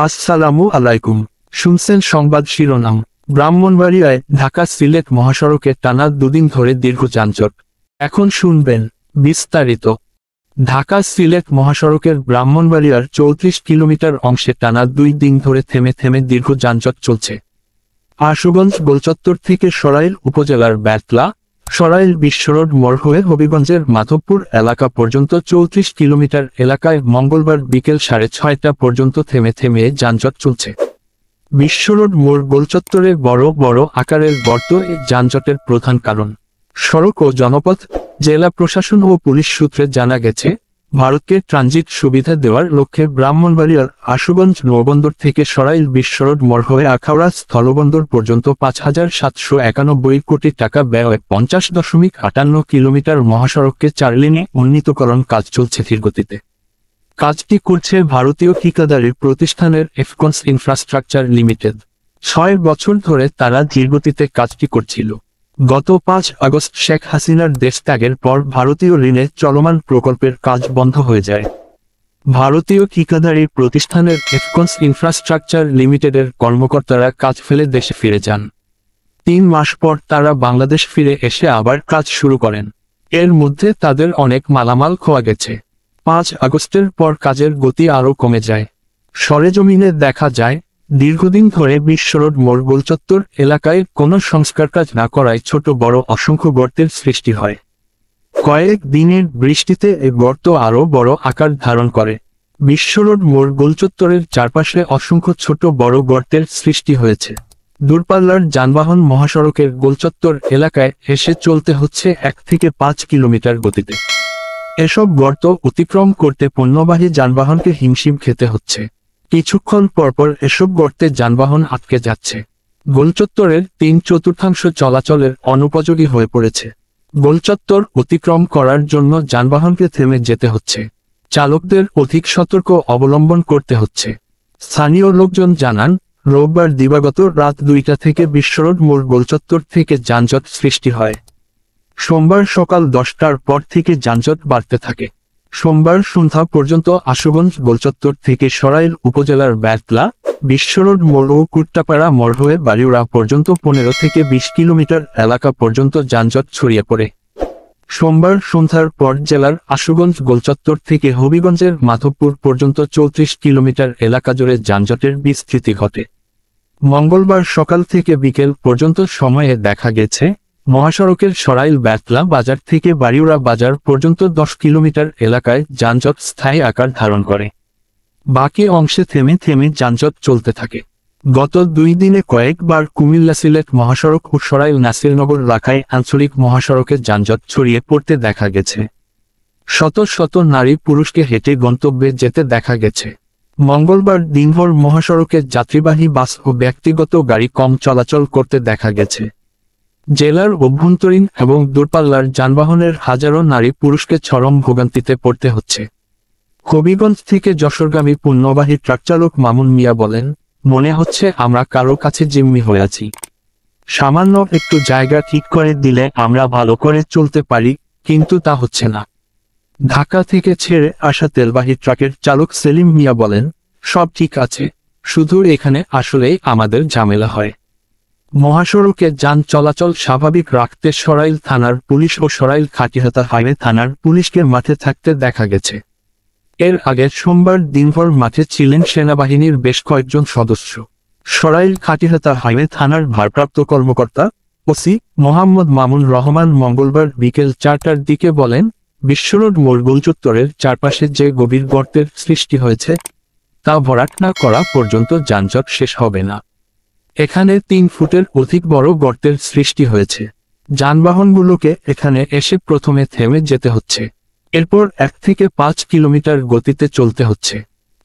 আসসালামু আলাইকুম। শুনছেন সংবাদ শিরোনাম। ব্রাহ্মণবাড়িয়ায় ঢাকা সিলেট মহাসড়কে টানা দুদিন ধরে দীর্ঘ যানজট। এখন শুনবেন বিস্তারিত। ঢাকা সিলেট মহাসড়কের ব্রাহ্মণবাড়িয়ার ৩৪ কিলোমিটার অংশে টানা ২ দিন ধরে থেমে থেমে দীর্ঘ যানজট চলছে। আশুগঞ্জ গোলচত্বর থেকে সরাইল উপজেলার ব্যাটলা, সরাইল বিশ্বরোড মোড় হয়ে হবিগঞ্জের মাধবপুর এলাকা পর্যন্ত ৩৪ কিলোমিটার এলাকায় মঙ্গলবার বিকেল ৬:৩০ পর্যন্ত থেমে থেমে যানজট চলছে। বিশ্বরোড মোড় গোলচত্বরে বড় বড় আকারের গর্ত এ যানজটের প্রধান কারণ। সড়ক ও জনপথ, জেলা প্রশাসন ও পুলিশ সূত্রে জানা গেছে, ভারতকে ট্রানজিট সুবিধা দেওয়ার লক্ষ্যে ব্রাহ্মণবাড়িয়ার আশুগঞ্জ নৌবন্দর থেকে সরাইল বিশ্বরোড মোড় হয়ে আখাউড়া স্থলবন্দর পর্যন্ত ৫,৭৯১ কোটি টাকা ব্যয়ে ৫০.৫৮ কিলোমিটার মহাসড়ককে ৪ লেনে উন্নীতকরণ কাজ চলছে ধীরগতিতে। কাজটি করছে ভারতীয় ঠিকাদারি প্রতিষ্ঠানের এফকন্স ইনফ্রাস্ট্রাকচার লিমিটেড। ৬ বছর ধরে তারা ধীরগতিতে কাজটি করছিল। গত ৫ আগস্ট শেখ হাসিনার দেশত্যাগের পর ভারতীয় ঋণে চলমান প্রকল্পের কাজ বন্ধ হয়ে যায়। ভারতীয় ঠিকাদারি প্রতিষ্ঠানের এফকন্স ইনফ্রাস্ট্রাকচার লিমিটেডের কর্মকর্তারা কাজ ফেলে দেশে ফিরে যান। ৩ মাস পর তারা বাংলাদেশ ফিরে এসে আবার কাজ শুরু করেন। এর মধ্যে তাদের অনেক মালামাল খোয়া গেছে। ৫ আগস্টের পর কাজের গতি আরও কমে যায়। সরেজমিনে দেখা যায়, দীর্ঘদিন ধরে বিশ্বরোড মোড় গোলচত্বর এলাকায় কোনো সংস্কার কাজ না করায় ছোট বড় অসংখ্য গর্তের সৃষ্টি হয়। কয়েক দিনের বৃষ্টিতে এই গর্ত আরও বড় আকার ধারণ করে। বিশ্বরোড মোড় গোলচত্বরের চারপাশে অসংখ্য ছোট বড় গর্তের সৃষ্টি হয়েছে। দূরপাল্লার যানবাহন মহাসড়কের গোলচত্বর এলাকায় এসে চলতে হচ্ছে ১ থেকে ৫ কিলোমিটার গতিতে। এসব গর্ত অতিক্রম করতে পণ্যবাহী যানবাহনকে হিমশিম খেতে হচ্ছে। কিছুক্ষণ পরপর এসব গর্তে যানবাহন আটকে যাচ্ছে। গোলচত্বরের ৩/৪ চলাচলের অনুপযোগী হয়ে পড়েছে। গোলচত্বর অতিক্রম করার জন্য যানবাহনকে থেমে যেতে হচ্ছে। চালকদের অধিক সতর্ক অবলম্বন করতে হচ্ছে। স্থানীয় লোকজন জানান, রোববার দিবাগত রাত ২টা থেকে বিশ্বরোড মোড় গোলচত্বর থেকে যানজট সৃষ্টি হয়। সোমবার সকাল ১০টার পর থেকে যানজট বাড়তে থাকে। সোমবার সন্ধ্যা পর্যন্ত আশুগঞ্জ গোলচত্বর থেকে সরাইল উপজেলার ব্যাটলা, বিশ্বরোড মোড় ও কুট্টাপাড়া মোড় হয়ে বাড়িউড়া পর্যন্ত ১৫ থেকে ২০ কিলোমিটার এলাকা পর্যন্ত যানজট ছড়িয়ে পড়ে। সোমবার সন্ধ্যার পর জেলার আশুগঞ্জ গোলচত্বর থেকে হবিগঞ্জের মাধবপুর পর্যন্ত ৩৪ কিলোমিটার এলাকা জুড়ে যানজটের বিস্তৃতি ঘটে। মঙ্গলবার সকাল থেকে বিকেল পর্যন্ত সময়ে দেখা গেছে, মহাসড়কের সরাইল ব্যাটলা বাজার থেকে বাড়িউড়া বাজার পর্যন্ত ১০ কিলোমিটার এলাকায় যানজট স্থায়ী আকার ধারণ করে। বাকি অংশে থেমে থেমে যানজট চলতে থাকে। গত ২ দিনে কয়েকবার কুমিল্লা সিলেট মহাসড়ক ও সরাইল নাসিরনগর রাখায় আঞ্চলিক মহাসড়কে যানজট ছড়িয়ে পড়তে দেখা গেছে। শত শত নারী পুরুষকে হেঁটে গন্তব্যে যেতে দেখা গেছে। মঙ্গলবার দিনভর মহাসড়কে যাত্রীবাহী বাস ও ব্যক্তিগত গাড়ি কম চলাচল করতে দেখা গেছে। জেলার অভ্যন্তরীণ এবং দূরপাল্লার যানবাহনের হাজারো নারী পুরুষকে চরম ভোগান্তিতে পড়তে হচ্ছে। হবিগঞ্জ থেকে যশোরগামী পণ্যবাহী ট্রাকচালক মামুন মিয়া বলেন, মনে হচ্ছে আমরা কারো কাছে জিম্মি হয়ে আছি। সামান্য একটু জায়গা ঠিক করে দিলে আমরা ভালো করে চলতে পারি, কিন্তু তা হচ্ছে না। ঢাকা থেকে ছেড়ে আসা তেলবাহী ট্রাকের চালক সেলিম মিয়া বলেন, সব ঠিক আছে, শুধু এখানে আসলেই আমাদের ঝামেলা হয়। মহাসড়কে যান চলাচল স্বাভাবিক রাখতে সরাইল থানার পুলিশ ও সরাইল খাটিহাতা হাইওয়ে থানার পুলিশকে মাঠে থাকতে দেখা গেছে। এর আগে সোমবার দিনভর মাঠে ছিলেন সেনাবাহিনীর বেশ কয়েকজন সদস্য। সরাইল খাটিহাতা হাইওয়ে থানার ভারপ্রাপ্ত কর্মকর্তা ওসি মোহাম্মদ মামুন রহমান মঙ্গলবার বিকেল ৪টার দিকে বলেন, বিশ্বরোড মোড় গোলচত্বরের চারপাশে যে গভীর গর্তের সৃষ্টি হয়েছে, তা ভরাট না করা পর্যন্ত যানজট শেষ হবে না। এখানে ৩ ফুটের অধিক বড় গর্তের সৃষ্টি হয়েছে। যানবাহনগুলোকে এখানে এসে প্রথমে থেমে যেতে হচ্ছে। এরপর ১ থেকে ৫ কিলোমিটার গতিতে চলতে হচ্ছে।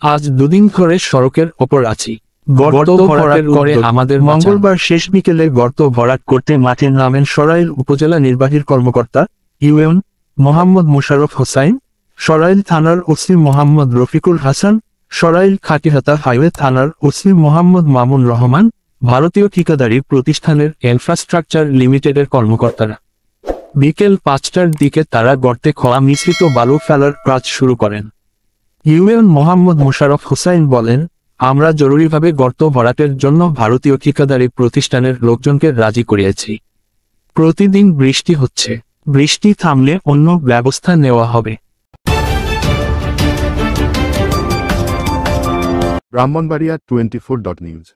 আজ ২ দিন ধরে সড়কের ওপর আছি। গর্ত ভরাট করে আমাদের মঙ্গলবার শেষ বিকেলে গর্ত ভরাট করতে মাঠে নামেন সরাইল উপজেলা নির্বাহীর কর্মকর্তা ইউএন মোহাম্মদ মোশাররফ হোসাইন, সরাইল থানার ওসি মোহাম্মদ রফিকুল হাসান, সরাইল খাটিহাতা হাইওয়ে থানার ওসি মোহাম্মদ মামুন রহমান, ভারতীয় ঠিকাদারি প্রতিষ্ঠানের ইনফ্রাস্ট্রাকচার লিমিটেডের কর্মকর্তারা। বিকেল ৫টার দিকে তারা গর্তে খোয়া মিশ্রিত বালু ফেলার কাজ শুরু করেন। ইউএন মোহাম্মদ মোশাররফ হোসাইন বলেন, আমরা জরুরিভাবে গর্ত ভরাটের জন্য ভারতীয় ঠিকাদারি প্রতিষ্ঠানের লোকজনকে রাজি করিয়েছি। প্রতিদিন বৃষ্টি হচ্ছে, বৃষ্টি থামলে অন্য ব্যবস্থা নেওয়া হবে। ব্রাহ্মণবাড়িয়া 24.news